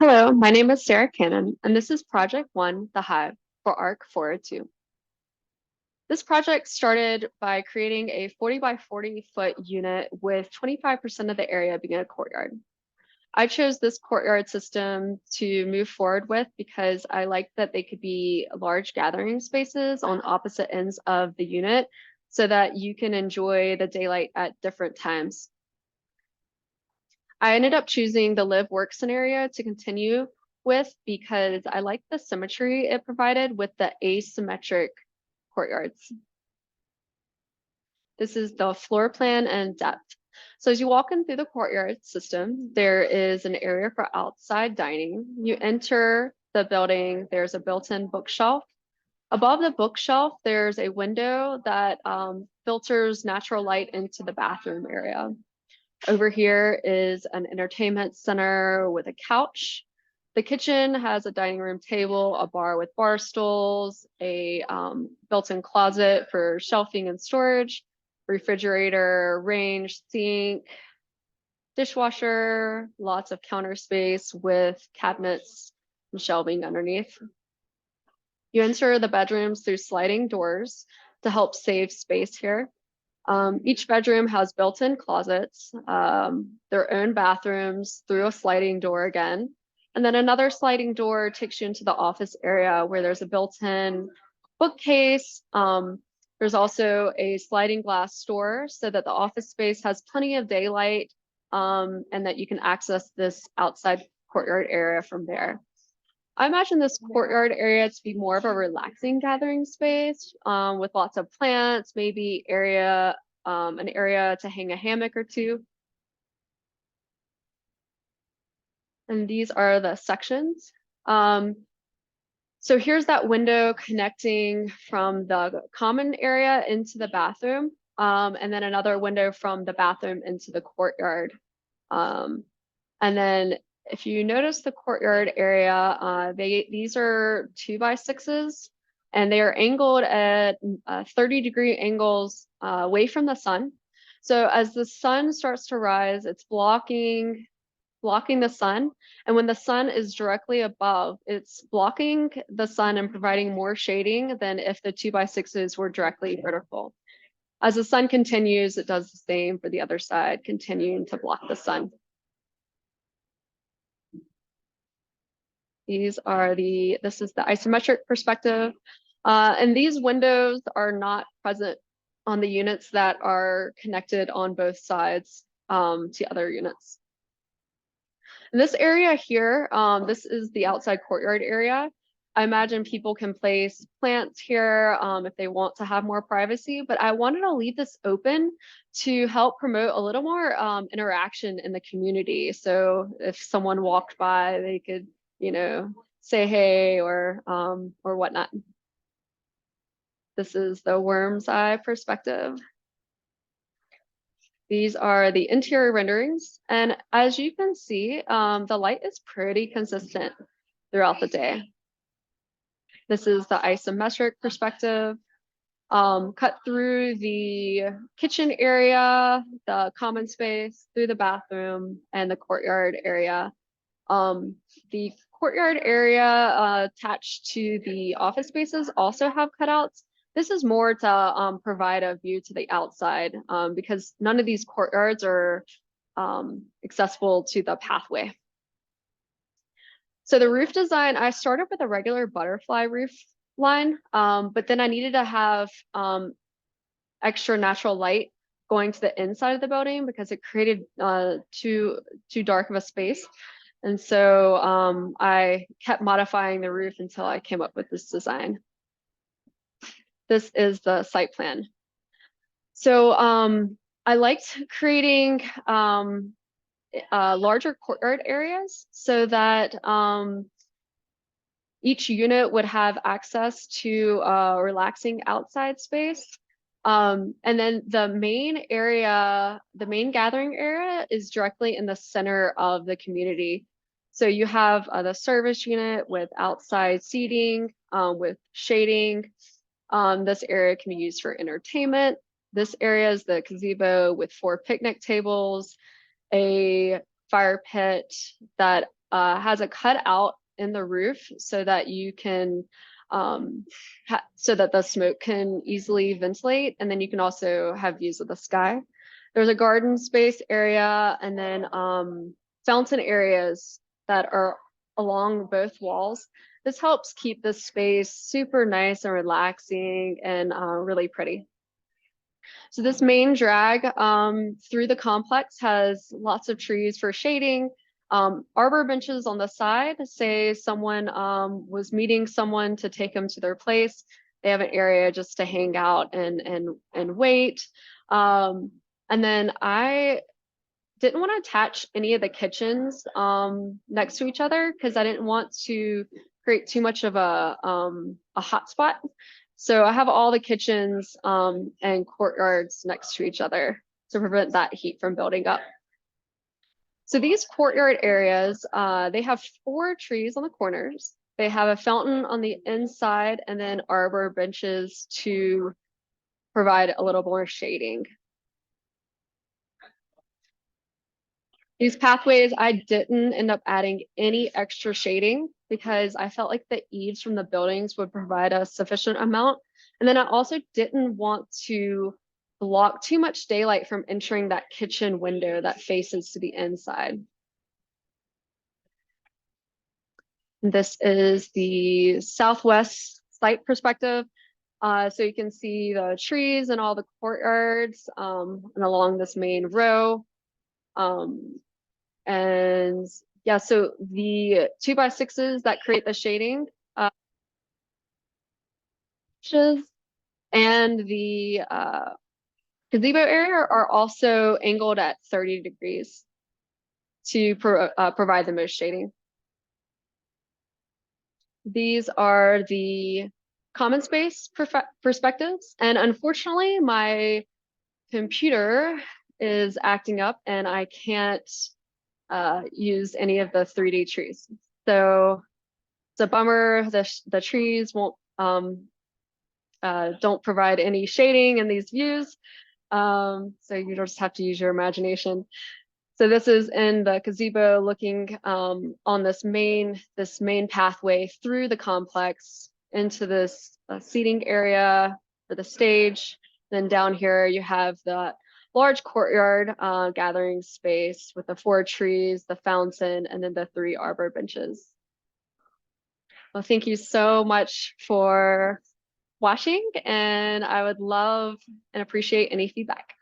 Hello, my name is Sarah Cannon, and this is Project One, the Hive for ARC 402. This project started by creating a 40 by 40 foot unit with 25% of the area being a courtyard. I chose this courtyard system to move forward with because I like that they could be large gathering spaces on opposite ends of the unit so that you can enjoy the daylight at different times. I ended up choosing the live work scenario to continue with because I like the symmetry it provided with the asymmetric courtyards. This is the floor plan and depth. So as you walk in through the courtyard system, there is an area for outside dining. You enter the building, there's a built-in bookshelf. Above the bookshelf, there's a window that filters natural light into the bathroom area. Over here is an entertainment center with a couch. The kitchen has a dining room table, a bar with bar stools, a built-in closet for shelving and storage, refrigerator, range, sink, dishwasher, lots of counter space with cabinets and shelving underneath. You enter the bedrooms through sliding doors to help save space here. Each bedroom has built-in closets, their own bathrooms through a sliding door again. And then another sliding door takes you into the office area where there's a built-in bookcase. There's also a sliding glass door so that the office space has plenty of daylight and that you can access this outside courtyard area from there. I imagine this courtyard area to be more of a relaxing gathering space with lots of plants, maybe an area to hang a hammock or two. And these are the sections. So here's that window connecting from the common area into the bathroom, and then another window from the bathroom into the courtyard. And then if you notice the courtyard area, these are 2x6s and they are angled at 30-degree angles away from the sun. So as the sun starts to rise, it's blocking the sun. And when the sun is directly above, it's blocking the sun and providing more shading than if the 2x6s were directly vertical. As the sun continues, it does the same for the other side, continuing to block the sun. This is the isometric perspective. And these windows are not present on the units that are connected on both sides to other units. In this area here, this is the outside courtyard area. I imagine people can place plants here if they want to have more privacy, but I wanted to leave this open to help promote a little more interaction in the community. So if someone walked by, they could, say hey or whatnot. This is the worm's eye perspective. These are the interior renderings. And as you can see, the light is pretty consistent throughout the day. This is the isometric perspective, cut through the kitchen area, the common space, through the bathroom, and the courtyard area. The courtyard area attached to the office spaces also have cutouts. This is more to provide a view to the outside because none of these courtyards are accessible to the pathway. So the roof design, I started with a regular butterfly roof line, but then I needed to have extra natural light going to the inside of the building because it created too dark of a space. And so I kept modifying the roof until I came up with this design. This is the site plan. So I liked creating larger courtyard areas so that each unit would have access to a relaxing outside space. And then the main gathering area is directly in the center of the community. So you have the service unit with outside seating, with shading. This area can be used for entertainment. This area is the gazebo with 4 picnic tables, a fire pit that has a cutout in the roof so that you can so that the smoke can easily ventilate, and then you can also have views of the sky. There's a garden space area, and then fountain areas that are along both walls. This helps keep the space super nice and relaxing and really pretty. So this main drag through the complex has lots of trees for shading, arbor benches on the side. Say someone was meeting someone to take them to their place. They have an area just to hang out and wait. And then I didn't want to attach any of the kitchens next to each other because I didn't want to create too much of a hot spot. So I have all the kitchens and courtyards next to each other to prevent that heat from building up. So these courtyard areas, they have 4 trees on the corners. They have a fountain on the inside and then arbor benches to provide a little more shading. These pathways, I didn't end up adding any extra shading because I felt like the eaves from the buildings would provide a sufficient amount. And then I also didn't want to block too much daylight from entering that kitchen window that faces to the inside. This is the southwest site perspective. So you can see the trees and all the courtyards and along this main row. And yeah, so the 2x6s that create the shading and the gazebo area are also angled at 30 degrees to provide the most shading. These are the common space perspectives. And unfortunately, my computer is acting up and I can't use any of the 3D trees. So it's a bummer. The trees won't don't provide any shading in these views. So you just have to use your imagination. So this is in the gazebo looking on this main pathway through the complex into this seating area for the stage. Then down here you have the large courtyard gathering space with the 4 trees, the fountain, and then the 3 arbor benches. Well, thank you so much for watching, and I would love and appreciate any feedback.